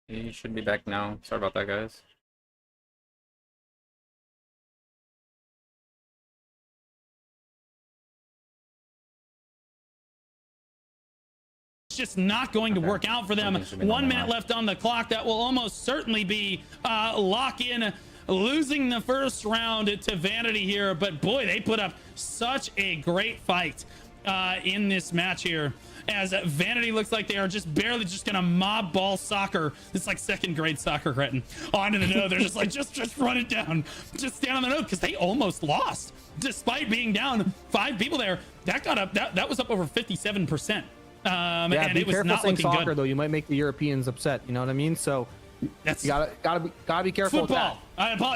He should be back now. Sorry about that, guys. Just not going to work out for them. 1 minute left on the clock. That will almost certainly be lock-in, losing the first round to Vanity here. But boy, they put up such a great fight in this match here, as Vanity looks like they are just barely just gonna mob ball soccer. It's like second grade soccer, Cretin. Onto the node. They're just like, just run it down. Just stand on the node, because they almost lost despite being down 5 people there. That got up. That was up over 57%. Yeah, and it was not saying looking soccer, good. Though you might make the Europeans upset. You know what I mean? So that's you gotta be careful. Football.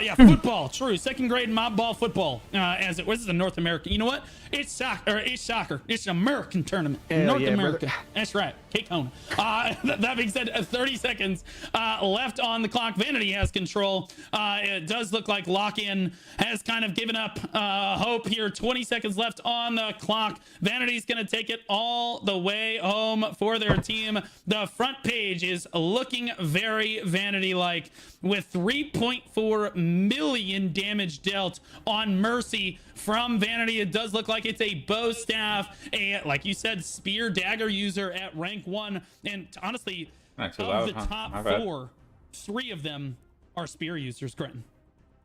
Yeah, football. True. Second grade mob ball football. As it was, a North American. You know what? It's soccer. It's soccer. It's an American tournament. North America. Brother. That's right. Cape Cona. That being said, 30 seconds left on the clock. Vanity has control. It does look like Lock-In has kind of given up hope here. 20 seconds left on the clock. Vanity's going to take it all the way home for their team. The front page is looking very Vanity-like, with 3.4 million damage dealt on Mercy from Vanity. It does look like it's a bow staff, like you said, spear dagger user at rank 1. And honestly, of the top 4, 3 of them are spear users, Gretton.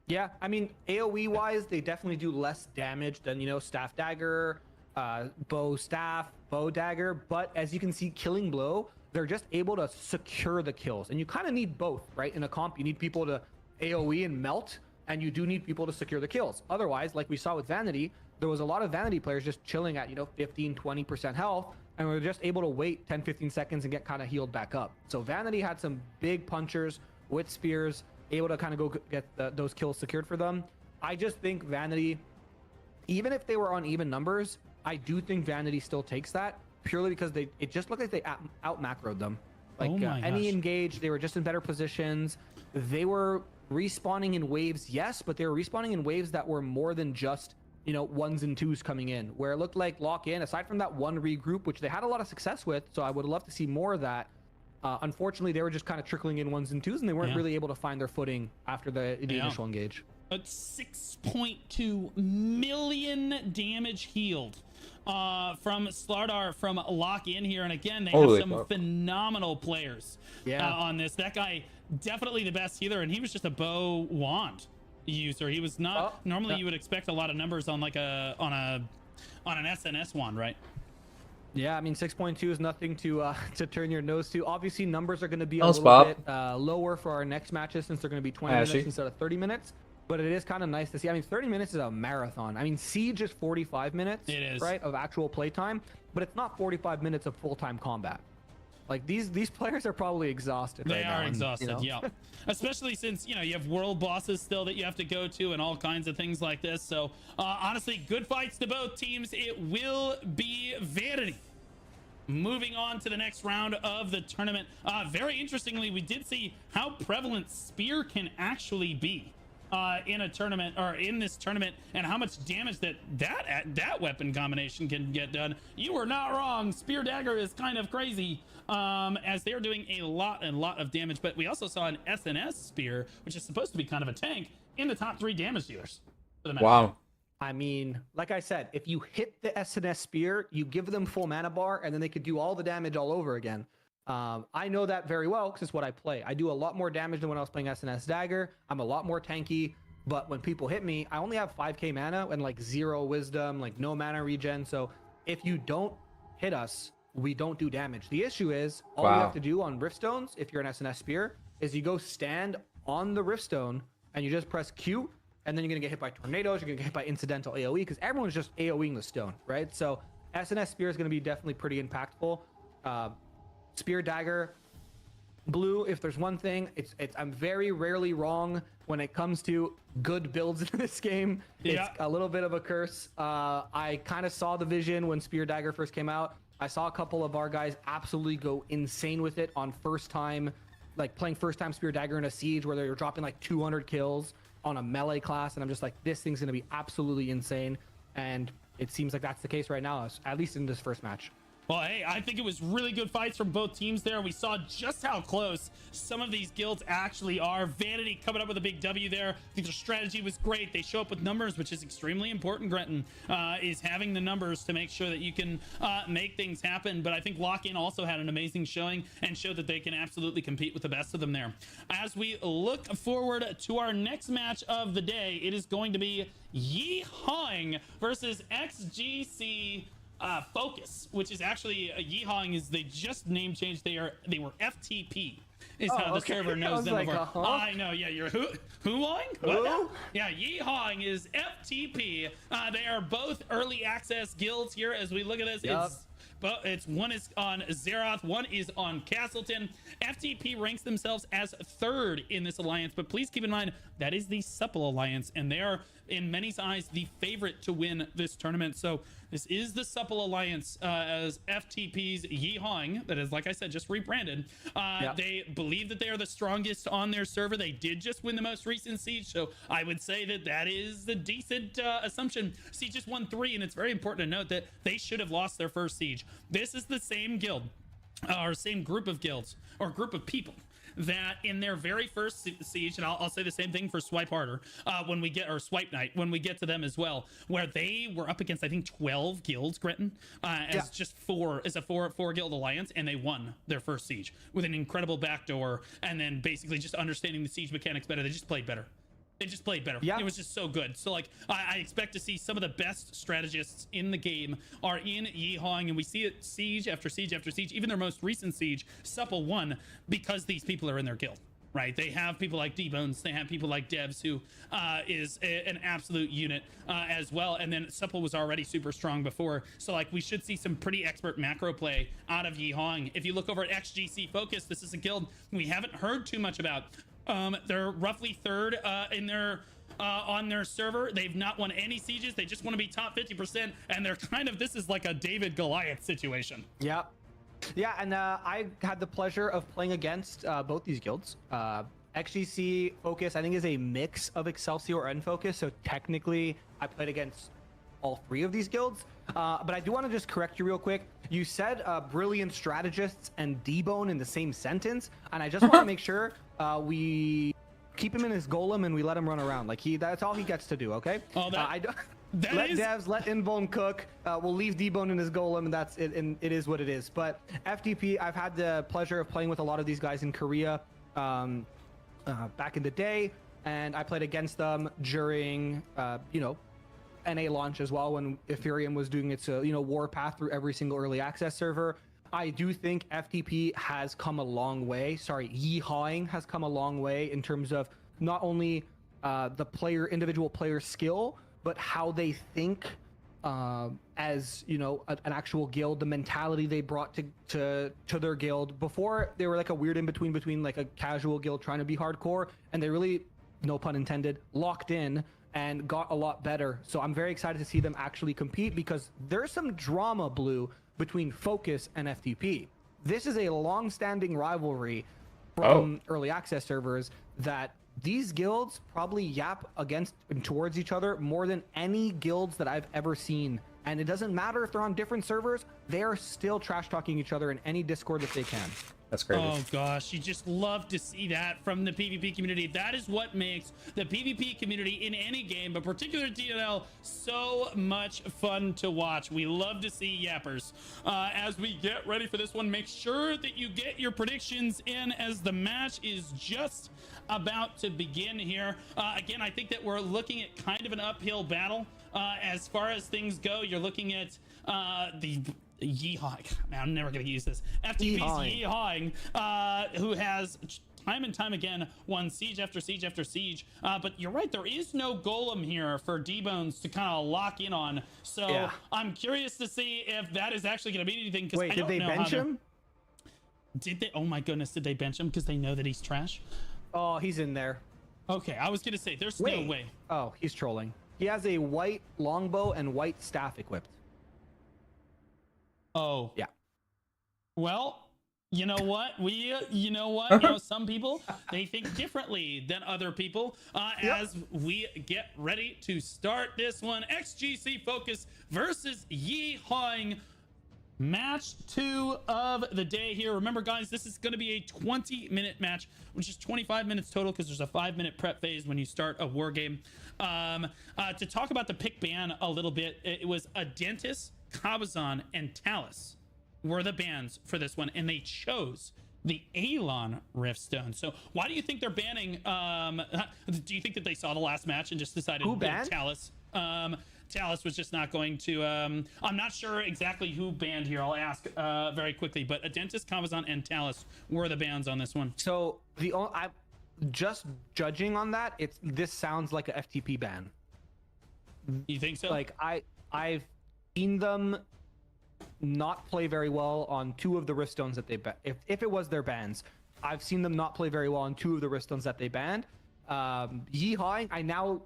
Yeah, I mean, AoE wise, they definitely do less damage than, you know, staff dagger, bow staff, bow dagger. But as you can see, killing blow, they're just able to secure the kills. And you kind of need both, right? In a comp, you need people to AoE and melt, and you do need people to secure the kills. Otherwise, like we saw with Vanity, there was a lot of Vanity players just chilling at, you know, 15, 20% health, and we're just able to wait 10, 15 seconds and get kind of healed back up. So Vanity had some big punchers with spears, able to kind of go get those kills secured for them. I just think Vanity, even if they were on even numbers, I do think Vanity still takes that, purely because it just looked like they out macroed them. Like any engage, they were just in better positions. They were respawning in waves, yes, but they were respawning in waves that were more than just, you know, 1s and 2s coming in, where it looked like Lock-In, aside from that one regroup, which they had a lot of success with, so I would love to see more of that. Unfortunately, they were just kind of trickling in 1s and 2s, and they weren't really able to find their footing after the initial engage. But 6.2 million damage healed from Slardar from Lock-In here. And again, they have some phenomenal players on this. That guy, definitely the best healer, and he was just a bow wand user. He was not normally you would expect a lot of numbers on like on an SNS wand, right? Yeah, I mean, 6.2 is nothing to turn your nose to. Obviously, numbers are going to be a little bit lower for our next matches, since they're going to be 20 minutes instead of 30 minutes. But it is kind of nice to see. I mean, 30 minutes is a marathon. I mean, Siege is 45 minutes, right, of actual playtime, but it's not 45 minutes of full-time combat. Like, these players are probably exhausted. They are exhausted, yeah. Especially since, you know, you have world bosses still that you have to go to and all kinds of things like this. So, honestly, good fights to both teams. It will be Vanity moving on to the next round of the tournament. Very interestingly, we did see how prevalent spear can actually be in a tournament, or in this tournament, and how much damage that weapon combination can get done. You were not wrong. Spear dagger is kind of crazy, as they're doing a lot of damage. But we also saw an SNS spear, which is supposed to be kind of a tank, in the top 3 damage dealers for the match. Wow. I mean, like I said, if you hit the SNS spear, you give them full mana bar, and then they could do all the damage all over again. I know that very well because it's what I play. I do a lot more damage than when I was playing SNS Dagger. I'm a lot more tanky, but when people hit me, I only have 5k mana and like 0 wisdom, like no mana regen. So if you don't hit us, we don't do damage. The issue is, all you have to do on Riftstones, if you're an SNS Spear, is you go stand on the Riftstone and you just press Q, and then you're going to get hit by tornadoes, you're going to get hit by incidental AoE, because everyone's just AoEing the stone, right? So SNS Spear is going to be definitely pretty impactful. Spear dagger, blue, if there's one thing, I'm very rarely wrong when it comes to good builds in this game. It's a little bit of a curse. I kind of saw the vision when Spear dagger first came out. I saw a couple of our guys absolutely go insane with it on first time, like playing first time Spear dagger in a siege where they're dropping like 200 kills on a melee class, and I'm just like, this thing's gonna be absolutely insane. And it seems like that's the case right now, at least in this first match. Well, hey, I think it was really good fights from both teams there. We saw just how close some of these guilds actually are. Vanity coming up with a big W there. I think their strategy was great. They show up with numbers, which is extremely important, Grenton, is having the numbers to make sure that you can make things happen. But I think Lock-In also had an amazing showing and showed that they can absolutely compete with the best of them there. As we look forward to our next match of the day, it is going to be Yeehawing versus XGC Focus, which is actually Yeehawing is they just name changed. They were FTP is how the server knows them. Like, I know, yeah, you're Huawing? What now? Yeah, Yeehawing is FTP. They are both early access guilds here. As we look at this, it's one is on Zeroth, one is on Castleton. FTP ranks themselves as third in this alliance, but please keep in mind that is the Supple alliance, and they are in many eyes the favorite to win this tournament. So this is the Supple alliance as FTP's Yeehawing, that is, like I said, just rebranded. They believe that they are the strongest on their server. They did just win the most recent siege, so I would say that that is a decent assumption. Siege just won 3, and it's very important to note that they should have lost their first siege. This is the same guild or same group of guilds or group of people that in their very first siege, and I'll say the same thing for Swipe Harder when we get, or Swipe Night when we get to them as well, where they were up against I think 12 guilds, Gretton, as just four guild alliance, and they won their first siege with an incredible backdoor, and then basically just understanding the siege mechanics better. They just played better. They just played better. It was just so good. So like I expect to see some of the best strategists in the game are in Yeehawing, and we see it siege after siege after siege. Even their most recent siege, Supple won because these people are in their guild, right? They have people like D-Bones, they have people like Devs, who is an absolute unit as well. And then Supple was already super strong before. So like we should see some pretty expert macro play out of Yeehawing. If you look over at XGC Focus, this is a guild we haven't heard too much about. They're roughly third in their on their server. They've not won any sieges. They just want to be top 50%, and they're kind of, this is like a David Goliath situation. Yeah, and I had the pleasure of playing against both these guilds. XGC Focus, I think, is a mix of Excelsior and Focus, so technically I played against all 3 of these guilds. But I do want to just correct you real quick. You said brilliant strategists and D-Bone in the same sentence, and I just want to make sure we keep him in his golem and we let him run around. Like that's all he gets to do, okay? Oh, I don't let Devs, let Invone cook. We'll leave D-Bone in his golem, and that's it, and it is what it is. But FTP, I've had the pleasure of playing with a lot of these guys in Korea back in the day, and I played against them during NA launch as well, when Ethereum was doing its warpath through every single early access server. I do think FTP has come a long way. Sorry, Yeehawing has come a long way in terms of not only the individual player skill, but how they think as an actual guild, the mentality they brought to their guild. Before, they were like a weird in between like a casual guild trying to be hardcore, and they really, no pun intended, locked in and got a lot better. So I'm very excited to see them actually compete, because there's some drama, Blue, between Focus and FTP. This is a long-standing rivalry from early access servers that these guilds probably yap against and towards each other more than any guilds that I've ever seen. And it doesn't matter if they're on different servers, they are still trash talking each other in any Discord that they can. That's crazy. Oh gosh, you just love to see that from the PvP community. That is what makes the PvP community in any game, but particularly DNL, so much fun to watch. We love to see yappers. As we get ready for this one, make sure that you get your predictions in, as the match is just about to begin here. Again, I think that we're looking at kind of an uphill battle as far as things go. You're looking at the Yeehawing. I'm never going to use this. FTP's Yeehawing, who has time and time again won siege after siege after siege. But you're right, there is no golem here for D-Bones to kind of lock in on. So I'm curious to see if that is actually going to be anything. Wait, did they bench him? Did they? Oh my goodness, did they bench him because they know that he's trash? Oh, he's in there. Okay, I was going to say, there's no way. Oh, he's trolling. He has a white longbow and white staff equipped. Oh. Yeah. Well, you know what? Some people, they think differently than other people. As we get ready to start this one, XGC Focus versus Yeehawing. Match 2 of the day here. Remember, guys, this is going to be a 20-minute match, which is 25 minutes total because there's a 5-minute prep phase when you start a war game. To talk about the pick ban a little bit, it was Adentis, Cabazon, and Talus were the bans for this one, and they chose the Alon Riftstone. So why do you think they're banning? Do you think that they saw the last match and just decided who banned Talus? Talus was just not going to. I'm not sure exactly who banned here. I'll ask very quickly, but Adentis, Cabazon, and Talus were the bans on this one. So I'm just judging on that. This sounds like a FTP ban. You think so? Like I've seen them not play very well on 2 of the Riftstones that they if it was their bans. I've seen them not play very well on 2 of the Riftstones that they banned. Yeehawing, I now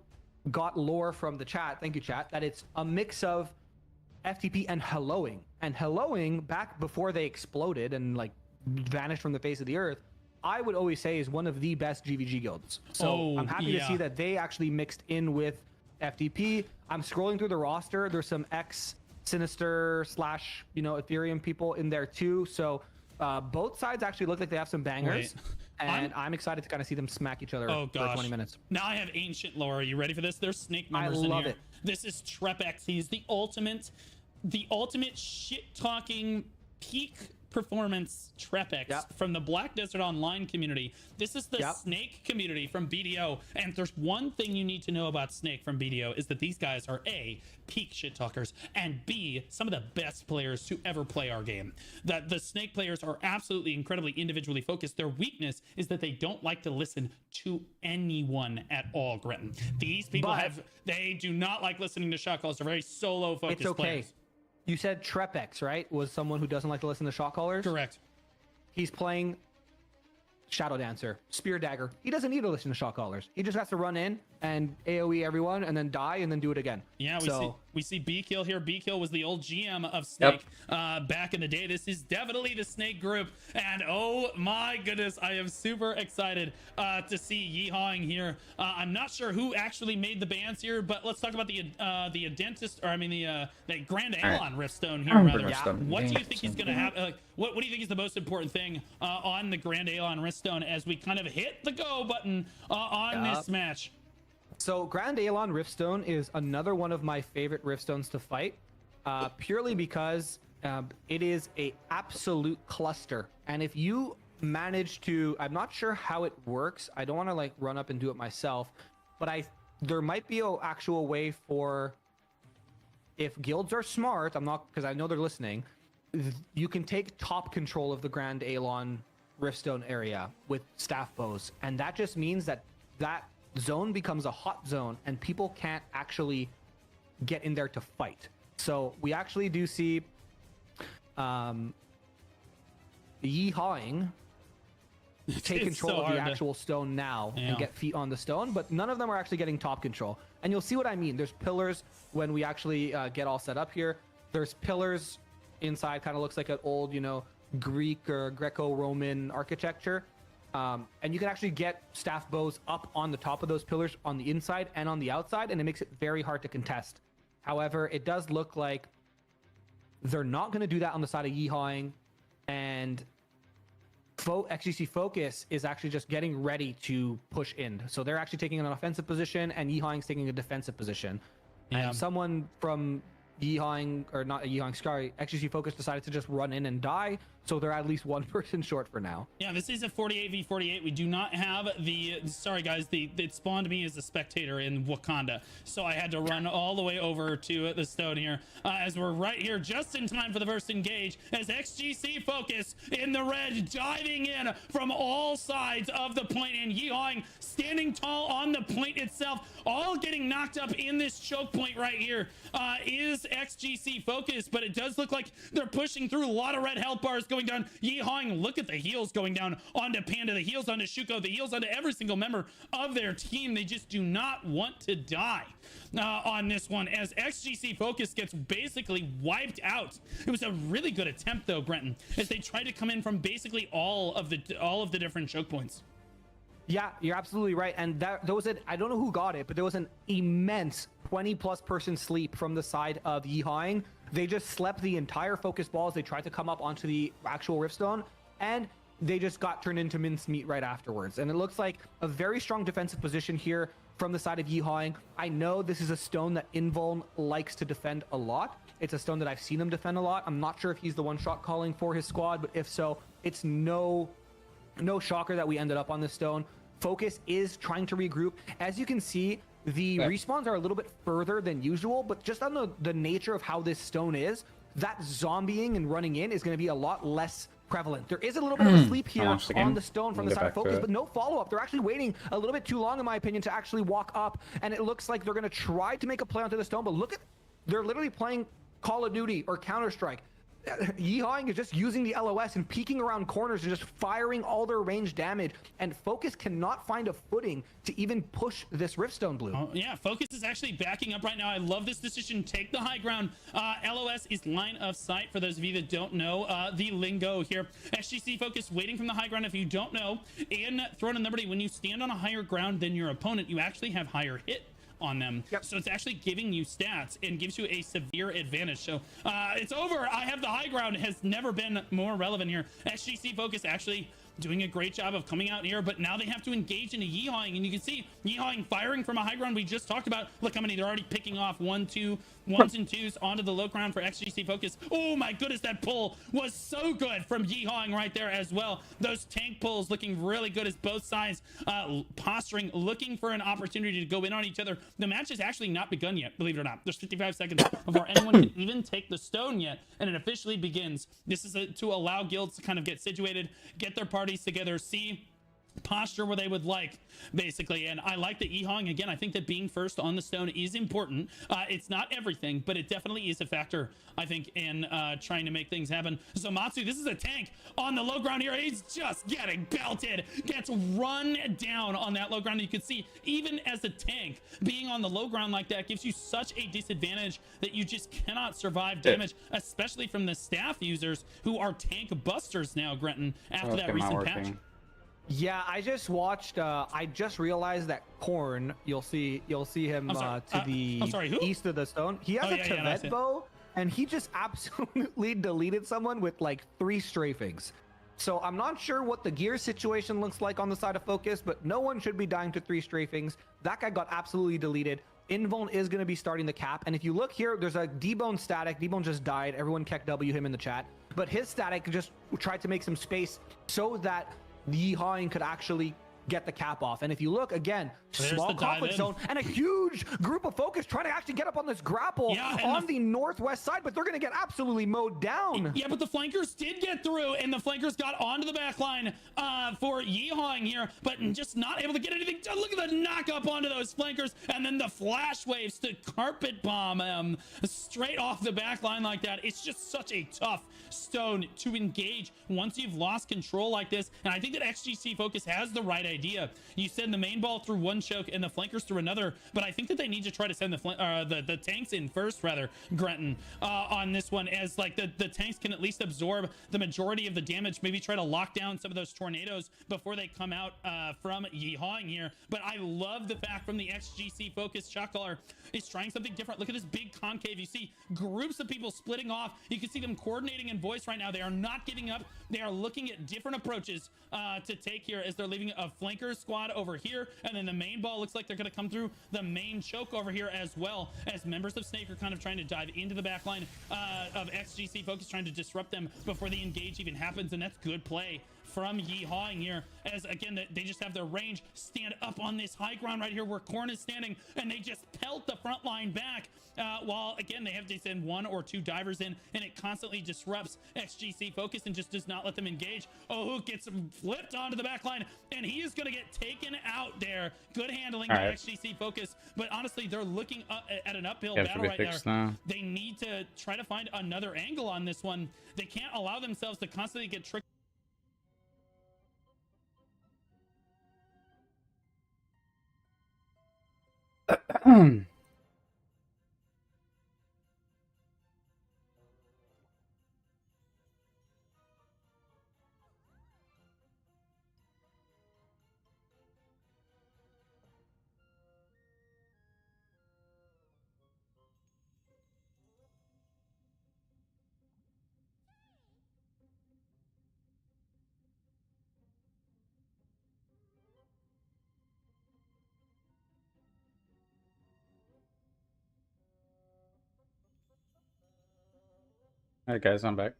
got lore from the chat, thank you chat, that it's a mix of FTP and helloing. And helloing, back before they exploded and like vanished from the face of the earth, I would always say is one of the best GVG guilds. So I'm happy to see that they actually mixed in with FTP. I'm scrolling through the roster. There's some Sinister / Ethereum people in there too. So both sides actually look like they have some bangers. And I'm excited to kind of see them smack each other for 20 minutes. Now I have ancient lore. Are you ready for this? There's snake members in here. I love it. This is Trepex. He's the ultimate shit-talking peak performance Trepex from the Black Desert Online community. This is the Snake community from BDO. And if there's one thing you need to know about Snake from BDO is that these guys are A, peak shit talkers, and B, some of the best players to ever play our game. That the Snake players are absolutely incredibly individually focused. Their weakness is that they don't like to listen to anyone at all, Gretton. These people they do not like listening to shot calls. They're very solo focused players. You said Trepex, right? Was someone who doesn't like to listen to shot callers? Correct. He's playing Shadow Dancer, Spear Dagger. He doesn't need to listen to shot callers. He just has to run in and AoE everyone and then die and then do it again. Yeah, we see B-Kill here. B-Kill was the old GM of Snake back in the day. This is definitely the Snake group. And oh my goodness, I am super excited to see Yeehawing here. I'm not sure who actually made the bans here, but let's talk about the Dentist, or I mean the Grand Alon Riftstone here. What do you think is going to happen? What do you think is the most important thing on the Grand Alon Riftstone as we kind of hit the go button on this match? So Grand Alon Riftstone is another one of my favorite Riftstones to fight, purely because it is a absolute cluster. And if you manage to, I'm not sure how it works. I don't want to like run up and do it myself, but there might be an actual way for, if guilds are smart, because I know they're listening, you can take top control of the Grand Alon Riftstone area with staff bows. And that just means that zone becomes a hot zone and people can't actually get in there to fight. So we actually do see Yeehawing take control of the actual stone now and get feet on the stone, but none of them are actually getting top control. And you'll see what I mean. There's pillars when we actually get all set up here. There's pillars inside, kind of looks like an old, Greek or Greco-Roman architecture. And you can actually get staff bows up on the top of those pillars on the inside and on the outside, and it makes it very hard to contest. However, it does look like they're not going to do that on the side of Yeehawing, and XGC Focus is actually just getting ready to push in. So they're actually taking an offensive position, and Yeehawing's taking a defensive position. And someone from Yeehawing, or not Yeehawing, sorry, XGC Focus decided to just run in and die, so they're at least one person short for now. Yeah, this is a 48v48. We do not have sorry guys, it spawned me as a spectator in Wakanda, so I had to run all the way over to the stone here, as we're right here just in time for the first engage, as XGC Focus in the red diving in from all sides of the point, and Yeehawing standing tall on the point itself, all getting knocked up in this choke point right here is XGC Focus, but it does look like they're pushing through a lot of red health bars going down. Yeehawing, look at the heals going down onto Panda, the heals onto Shuko, the heals onto every single member of their team. They just do not want to die on this one, as XGC Focus gets basically wiped out. It was a really good attempt though, Brenton, as they tried to come in from basically all of the different choke points. Yeah, you're absolutely right. And there was I don't know who got it, but there was an immense 20+ person sleep from the side of Yeehawing. They just slept the entire focus balls. They tried to come up onto the actual Riftstone, and they just got turned into mincemeat right afterwards. And it looks like a very strong defensive position here from the side of Yihawing. I know this is a stone that Invuln likes to defend a lot. It's a stone that I've seen him defend a lot. I'm not sure if he's the one-shot calling for his squad, but if so, it's no shocker that we ended up on this stone. Focus is trying to regroup. As you can see, the respawns are a little bit further than usual, but just on the nature of how this stone is, that zombieing and running in is going to be a lot less prevalent. There is a little bit of a sleep here on the stone from the side of Focus, but no follow-up. They're actually waiting a little bit too long, in my opinion, to actually walk up, and it looks like they're going to try to make a play onto the stone, but look at, they're literally playing Call of Duty or Counter-Strike. Yihawing is just using the LOS and peeking around corners and just firing all their range damage, and Focus cannot find a footing to even push this Riftstone Blue. Oh, yeah, Focus is actually backing up right now. I love this decision. Take the high ground. LOS is line of sight for those of you that don't know the lingo here. SGC Focus waiting from the high ground. If you don't know, in Throne of Liberty, when you stand on a higher ground than your opponent, you actually have higher hit on them. Yep. So it's actually giving you stats and gives you a severe advantage. So it's over. I have the high ground. Has never been more relevant here. SGC Focus actually doing a great job of coming out here, but now they have to engage into Yihawing, and you can see Yihawing firing from a high ground we just talked about. Look how many they're already picking off. 1, 2, 1s and 2s onto the low ground for XGC Focus. Oh my goodness, that pull was so good from Yihawing right there as well. Those tank pulls looking really good as both sides posturing, looking for an opportunity to go in on each other. The match has actually not begun yet, believe it or not. There's 55 seconds before anyone can even take the stone yet, and it officially begins. This is to allow guilds to kind of get situated, get their parties together, see posture where they would like, basically. And I like the Yihawing. Again, I think that being first on the stone is important. It's not everything, but it definitely is a factor, I think, in trying to make things happen. So Matsu, this is a tank on the low ground here. He's just getting belted, gets run down on that low ground. You can see, even as a tank, being on the low ground like that gives you such a disadvantage that you just cannot survive damage, especially from the staff users who are tank busters now, Grenton, after that recent patch. Yeah, I just watched. I just realized that Korn. You'll see him to the east of the stone. He has a Tevet bow, and he just absolutely deleted someone with like 3 strafings. So I'm not sure what the gear situation looks like on the side of Focus, but no one should be dying to 3 strafings. That guy got absolutely deleted. Invuln is going to be starting the cap, and if you look here, there's a debone static. Debone just died. Everyone keck W him in the chat, but his static just tried to make some space so that Yihawing could actually get the cap off. And if you look again, small conflict zone and a huge group of Focus trying to actually get up on this grapple on the northwest side, but they're going to get absolutely mowed down. Yeah, but the flankers did get through, and the flankers got onto the back line for Yihawing here, but just not able to get anything done. Look at the knock up onto those flankers, and then the flash waves to carpet bomb straight off the back line like that. It's just such a tough stone to engage once you've lost control like this. And I think that XGC Focus has the right idea. You send the main ball through one choke and the flankers through another, but I think that they need to try to send the tanks in first, rather, Grenton, on this one, as like the tanks can at least absorb the majority of the damage, maybe try to lock down some of those tornadoes before they come out from Yihawing here. But I love the fact from the XGC Focus shot caller is trying something different. Look at this big concave. You see groups of people splitting off. You can see them coordinating in voice right now. They are not giving up. They are looking at different approaches to take here, as they're leaving a flanker squad over here, and then the main ball looks like they're going to come through the main choke over here as well, as members of Snake are kind of trying to dive into the back line of XGC Focus, trying to disrupt them before the engage even happens. And that's good play from Yihawing here, as again they just have their range stand up on this high ground right here where Korn is standing, and they just pelt the front line back, while again they have to send 1 or 2 divers in, and it constantly disrupts XGC Focus and just does not let them engage. Oh, who gets flipped onto the back line, and he is going to get taken out there. Good handling by XGC Focus, but honestly they're looking at an uphill battle right there. Now. They need to try to find another angle on this one. They can't allow themselves to constantly get tricked. Alright guys, I'm back.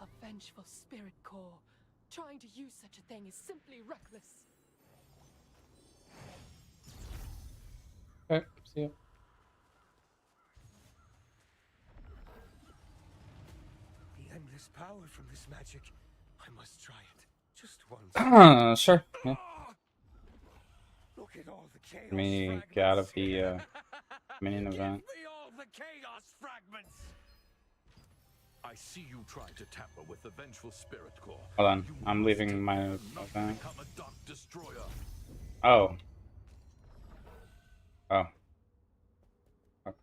A vengeful spirit core. Trying to use such a thing is simply reckless. Okay, see ya. The endless power from this magic. I must try it. Just once. Sure. Yeah. Look at all the chaos Let me fragments. get out of the minion Give event. me all the chaos fragments. I see you try to tamper with the vengeful spirit core. Hold on, You I'm must leaving my not event. become a dark destroyer. Oh. Oh. Okay.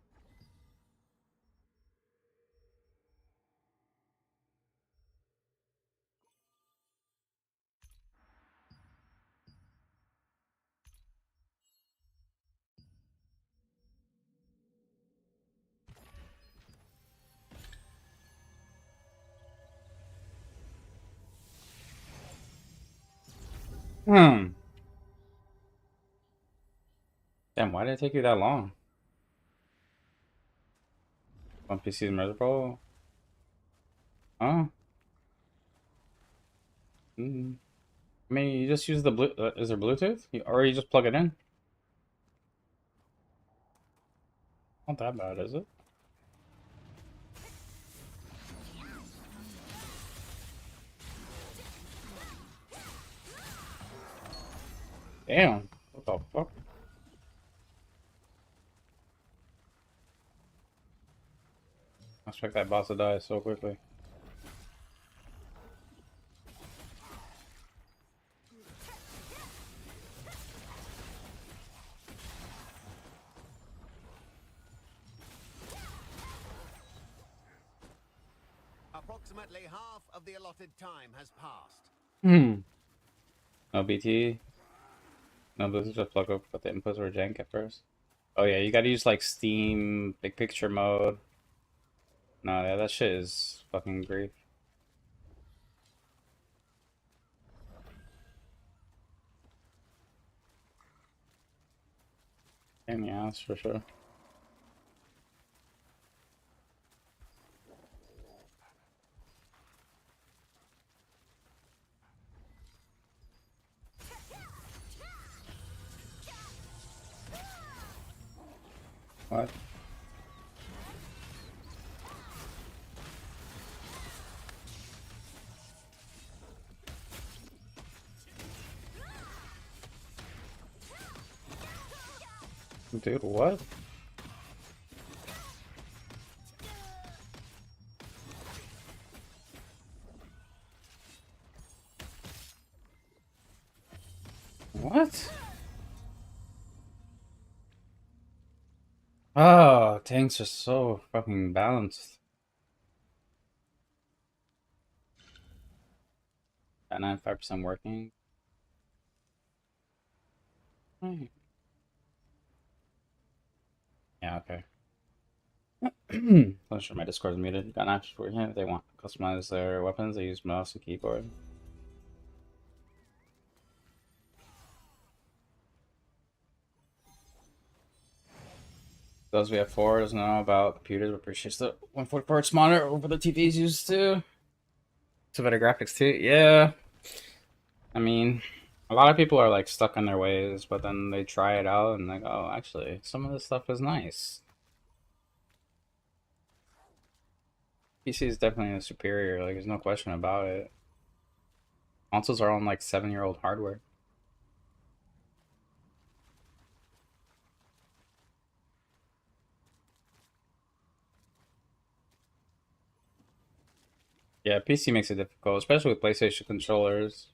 Damn, why did it take you that long? One PC's miserable? Huh? I mean, you just use the blue. Is there Bluetooth? Or you just plug it in? Not that bad, is it? Damn. What the fuck? I expect that boss to die so quickly. Approximately half of the allotted time has passed. No BT. No Bluetooth, just plug up, but the inputs were jank at first. Oh yeah, you gotta use like Steam, big picture mode. No, yeah, that shit is fucking grief. Pain in the ass for sure. What? Dude, what? What? Oh, tanks are so fucking balanced. At 95% working. Hmm. Yeah, okay. I'm sure my Discord's muted. Got an option for here if they want to customize their weapons. They use mouse and keyboard. Those we have 4 doesn't know about computers, but appreciates the 144 Hz monitor over the TVs used to. It's a better graphics too. Yeah. I mean, a lot of people are like stuck in their ways, but then they try it out and like, oh, actually, some of this stuff is nice. PC is definitely superior, like there's no question about it. Consoles are on like 7-year-old hardware. Yeah, PC makes it difficult, especially with PlayStation controllers.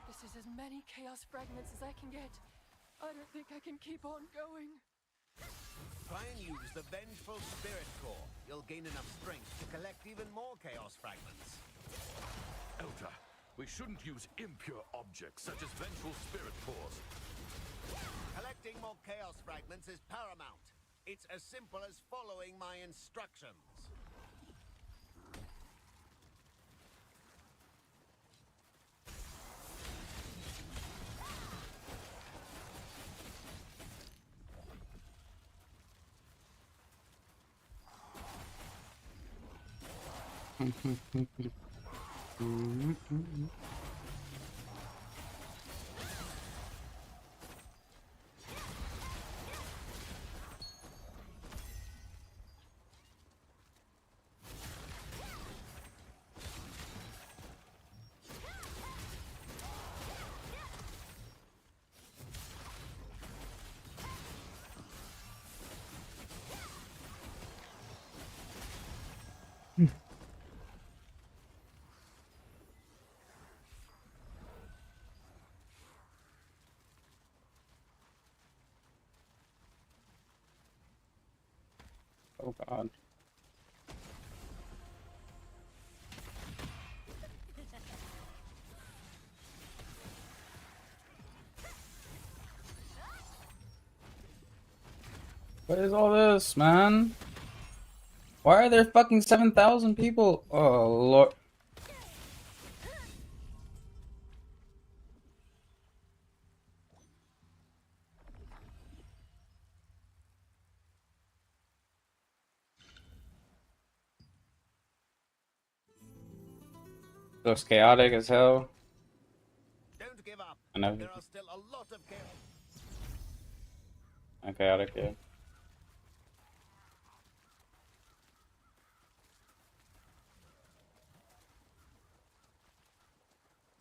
This is as many chaos fragments as I can get. I don't think I can keep on going. Try and use the vengeful spirit core. You'll gain enough strength to collect even more chaos fragments. Elder, we shouldn't use impure objects such as vengeful spirit cores. Collecting more chaos fragments is paramount. It's as simple as following my instructions. Oh god. What is all this, man? Why are there fucking 7,000 people? Oh lord. Looks chaotic as hell. Don't give up. I know. There are still a lot of chaos. Chaotic, yeah.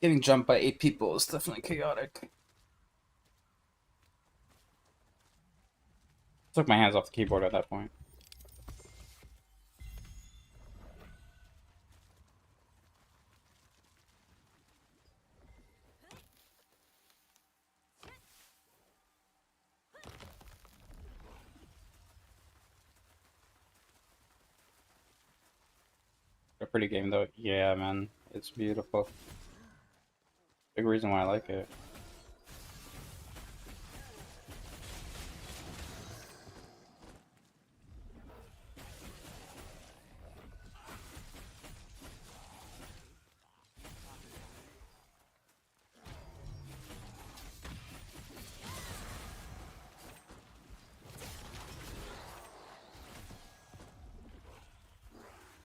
Getting jumped by 8 people is definitely chaotic. Took my hands off the keyboard at that point. A pretty game though. Yeah, man. It's beautiful. Big reason why I like it.